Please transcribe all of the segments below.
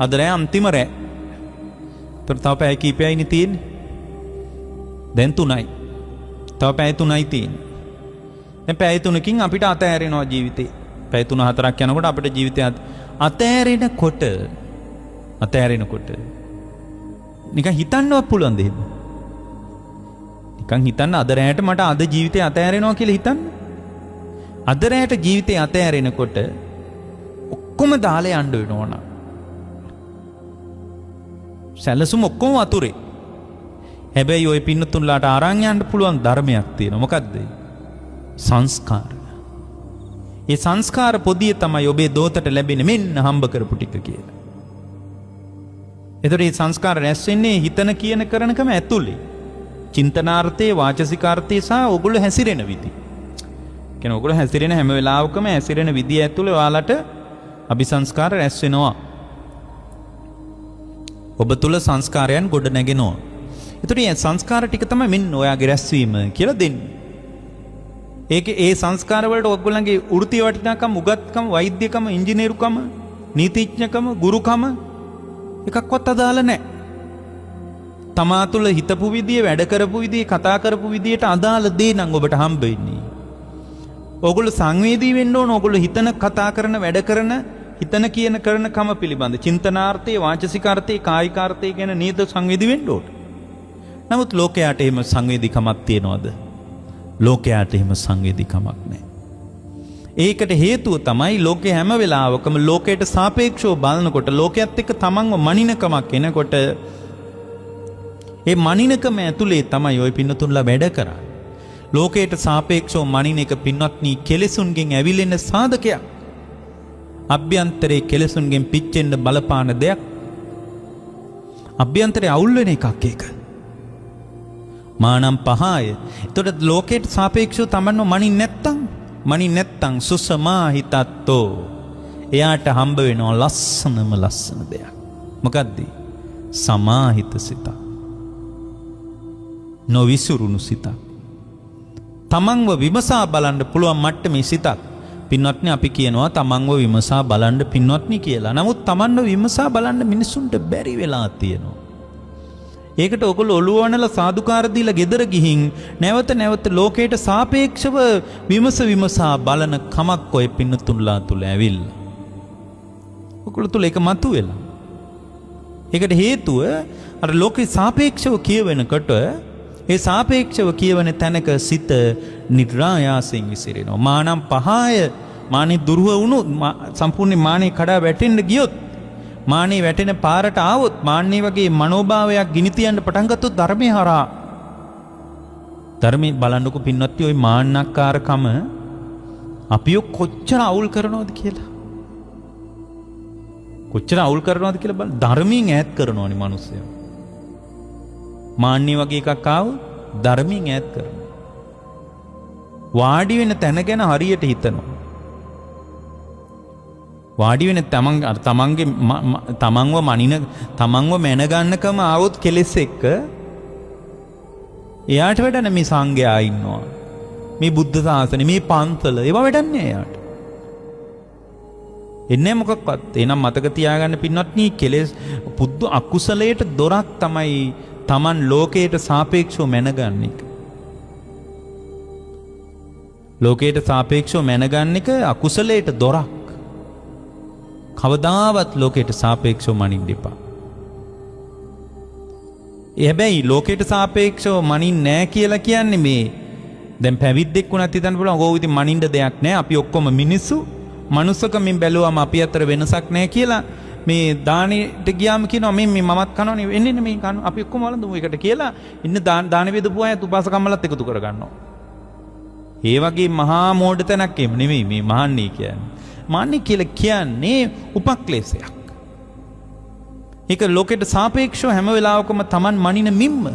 අද රෑ අන්තිම රෑ. තව පැය කීපයයිනේ තියෙන්නේ. දැන් 3යි. තව පැය 3යි තියෙන්නේ. දැන් පැය 3කින් අපිට අතහැරෙනවා ජීවිතේ. පැය 3-4ක් යනකොට අපිට ජීවිතය අතහැරෙනකොට නිකන් හිතන්නවත් පුළුවන් දෙයක්. නිකන් හිතන්න අද රැයට මට අද ජීවිතේ අතහැරෙනවා කියලා හිතන්න. අද රැයට ජීවිතේ අතහැරෙනකොට ඔක්කොම දාලා යන්න වෙනවනම් සැලසුම් ඔක්කොම වතුරේ. හැබැයි ওই පින්නතුන්ලාට අරන් යන්න පුළුවන් ධර්මයක් තියෙනවා. මොකද්ද? සංස්කාර. ඒ සංස්කාර පොදිය තමයි ඔබේ දෝතට ලැබෙන්නේ මෙන්න හම්බ කරපු ටික කියලා. එතකොට මේ සංස්කාර රැස් වෙන්නේ හිතන කියන කරනකම ඇතුලේ. චින්තනාර්ථයේ වාචසිකාර්ථයේ සහ ඔගොල්ලෝ හැසිරෙන විදිහ. කියන්නේ ඔගොල්ලෝ හැසිරෙන හැම වෙලාවකම හැසිරෙන විදිය ඇතුලේ ඔයාලට අபிසංස්කාර රැස් වෙනවා. ඔබ තුල සංස්කාරයන් ගොඩ නැගෙනවා. එතකොට මේ සංස්කාර ටික තමයි මෙන්න ඔයාගේ රැස්වීම කියලා දෙන්නේ. ඒකේ ඒ සංස්කාර වලට ඔයගොල්ලන්ගේ වෘත්ති වටිනාකම්, උගත්කම්, වෛද්‍යකම, ඉංජිනේරුකම, නීතිඥකම, ගුරුකම එකක්වත් අදාළ නැහැ. තමා තුළ හිතපු විදිය, වැඩ කරපු විදිය, කතා කරපු විදියට අදාළ දේ නම් ඔබට හම්බ වෙන්නේ. ඔයගොල්ලෝ සංවේදී වෙන්න ඕන. ඔයගොල්ලෝ හිතන, කතා කරන, වැඩ කරන, හිතන කියන කරන කම පිළිබඳ චින්තනාර්ථයේ, වාචසිකාර්ථයේ, කායිකාර්ථයේ ගැන නේද සංවේදී වෙන්න ඕන. නමුත් ලෝකයට එහෙම සංවේදීකමක් තියනවද? ලෝකයට එහෙම සංවේදීකමක් නැහැ. ඒකට හේතුව තමයි ලෝකේ හැම වෙලාවකම ලෝකයට සාපේක්ෂව බලනකොට ලෝකයේත් එක්ක තමන්ව මනිනකමක් එනකොට ඒ මනිනකම ඇතුලේ තමයි ওই පින්නතුන්ලා වැඩ කරන්නේ. ලෝකයට සාපේක්ෂව මනින එක පින්වත්නි කෙලෙසුන්ගෙන් ඇවිලෙන සාධකයක්. අභ්‍යන්තරයේ කෙලෙසුන්ගෙන් පිච්චෙන්න බලපාන දෙයක්. අභ්‍යන්තරයේ අවුල් වෙන එකක් ඒක. මානම් පහය. එතකොට ලෝකයට සාපේක්ෂව තමන්ව මනින් නැත්තම් සුසමාහිතත්තෝ. එයාට හම්බ වෙනවා ලස්සන දෙයක්. මොකද්ද? සමාහිත සිත. නොවිසුරුණු සිත. තමන්ව විමසා බලන්න පුළුවන් මට්ටමේ සිතක්. පින්වත්නි අපි කියනවා තමන්ව විමසා බලන්න පින්වත්නි කියලා. නමුත් තමන්ව විමසා බලන්න මිනිසුන්ට බැරි වෙලා තියෙනවා. ඒකට ඔයගොල්ලෝ ඔළුවනලා සාදුකාර දීලා ගෙදර ගිහින් නැවත ලෝකයට සාපේක්ෂව විමසා බලන කමක් ඔය පින්නතුන්ලා තුල ඇවිල්ලා. ඔයගොල්ලෝ තුල ඒක මතුවෙලා. ඒකට හේතුව අර ලෝකේ සාපේක්ෂව කියවෙනකොට ඒ සාපේක්ෂව කියවන තැනක සිත නිර්ායාසයෙන් විසිරෙනවා. මානම් පහය මානෙ දුර්ව වුණු සම්පූර්ණ මානෙ කඩා වැටෙන්න ගියොත් මානෙ වැටෙන පාරට ආවොත් මාන්නේ වගේ මනෝභාවයක් ගිනි තියන්න පටන් ගත්තොත් ධර්මේ හරහා ධර්මේ බලන්නකො පින්වත්නි ওই මාන්නක්කාරකම අපිව කොච්චර අවුල් කරනවද කියලා. කොච්චර අවුල් කරනවද කියලා බලන්න. ධර්මයෙන් ඈත් කරනවනේ මිනිස්සු. මාන්නේ වගේ එකක් ආවොත් ධර්මයෙන් ඈත් කරනවා. වාඩි වෙන තැන ගැන හරියට හිතනවා. වාඩි වෙන තමන්ව මැනගන්නකම ආවොත් කෙලෙස් එක්ක එයාට වැඩන මේ සංඝයා ඉන්නවා. මේ බුද්ධ ශාසනය, මේ පන්සල ඒවා වැඩන්නේ එයාට. එන්නේ මොකක්වත්. එහෙනම් මතක තියාගන්න පින්වත්නි කෙලෙස් පුදු අකුසලයට දොරක් තමයි තමන් ලෝකයට සාපේක්ෂව මැනගන්න එක. ලෝකයට සාපේක්ෂව මැනගන්න එක අකුසලයට දොරක්. කවදාවත් ලෝකයට සාපේක්ෂව මනින්න එපා. හැබැයි ලෝකයට සාපේක්ෂව මනින්න නෑ කියලා කියන්නේ මේ දැන් පැවිද්දෙක් වුණත් හිතන්න පුළුවන් ඕක ඉතින් මනින්න දෙයක් නෑ. අපි ඔක්කොම මිනිස්සු. මනුස්සකමින් බැලුවම අපි අතර වෙනසක් නෑ කියලා මේ දානෙට ගියාම කියනවා මේ මමත් කනවනේ එන්නේ මේ කන අපි ඔක්කොම වළඳමු එකට කියලා ඉන්න දාන වේදපු අයත් උපාසකම්මලත් එකතු කර ගන්නවා. ඒ වගේ මහා මෝඩ තැනක් එම නෙමෙයි මේ මහන්නේ කියන්නේ. මාන්නේ කියලා කියන්නේ උපක්ලේශයක්. ඒක ලෝකෙට සාපේක්ෂව හැම වෙලාවකම Taman මනින මිම්ම.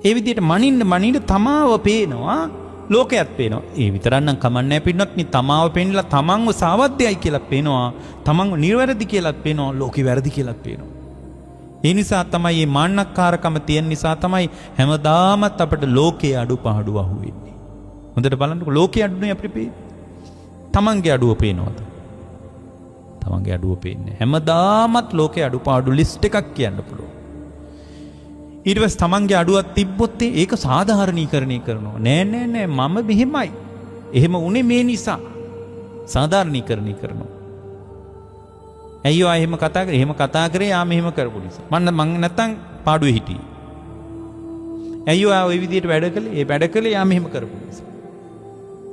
ඒ විදිහට මනින්න තමාව පේනවා, ලෝකයක් පේනවා. ඒ විතරක් නම් කමන්නේ පින්නොත්නි තමාව පෙන්නලා තමන්ව සාවද්‍යයි කියලා පේනවා, තමන්ව නිර්වැරදි කියලාත් පේනවා, ලෝකෙ වැරදි කියලාත් පේනවා. ඒ නිසා තමයි මේ මාන්නක්කාරකම තියෙන නිසා තමයි හැමදාමත් අපිට ලෝකයේ අඩුපාඩු අහුවෙන්නේ. හොඳට බලන්නකො ලෝකයේ අඩුනේ අපිට පේන්නේ. තමන්ගේ අඩුව පේනවද? තමන්ගේ අඩුව පේන්නේ. හැමදාමත් ලෝකේ අඩුපාඩු ලිස්ට් එකක් කියන්න පුළුවන්. ඊට පස්සේ තමන්ගේ අඩුවක් තිබ්බොත් ඒක සාධාරණීකරණය කරනවා. නෑ මම මෙහෙමයි. එහෙම උනේ මේ නිසා. සාධාරණීකරණය කරනවා. ඇයි ඔයා එහෙම කතා කරේ? එහෙම කතා කරේ යා මෙහෙම කරපු නිසා. මං නැත්තම් පාඩුවේ හිටියේ. ඇයි ඔයා ওই විදිහට වැඩ කළේ? ඒ වැඩ කළේ යා මෙහෙම කරපු නිසා.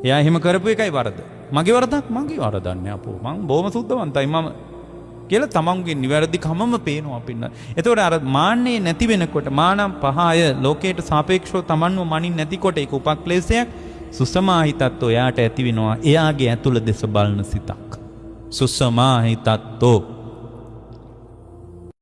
එයා එහෙම කරපු එකයි වරද. මගේ වරදක් මගේ වරදක් නෑ අපෝ. මං බොහොම සුද්ධවන්තයි මම කියලා තමන්ගේ නිවැරදි කමම පේනවා පින්න. එතකොට අර මාන්නේ නැති වෙනකොට මානම් පහය ලෝකයට සාපේක්ෂව තමන්ව මනින් නැතිකොට ඒක උපක්ලේශයක්. සුසමාහිතත්ව එයාට ඇති වෙනවා එයාගේ ඇතුළ දෙස බලන සිතක්. සුසමාහිතත්ව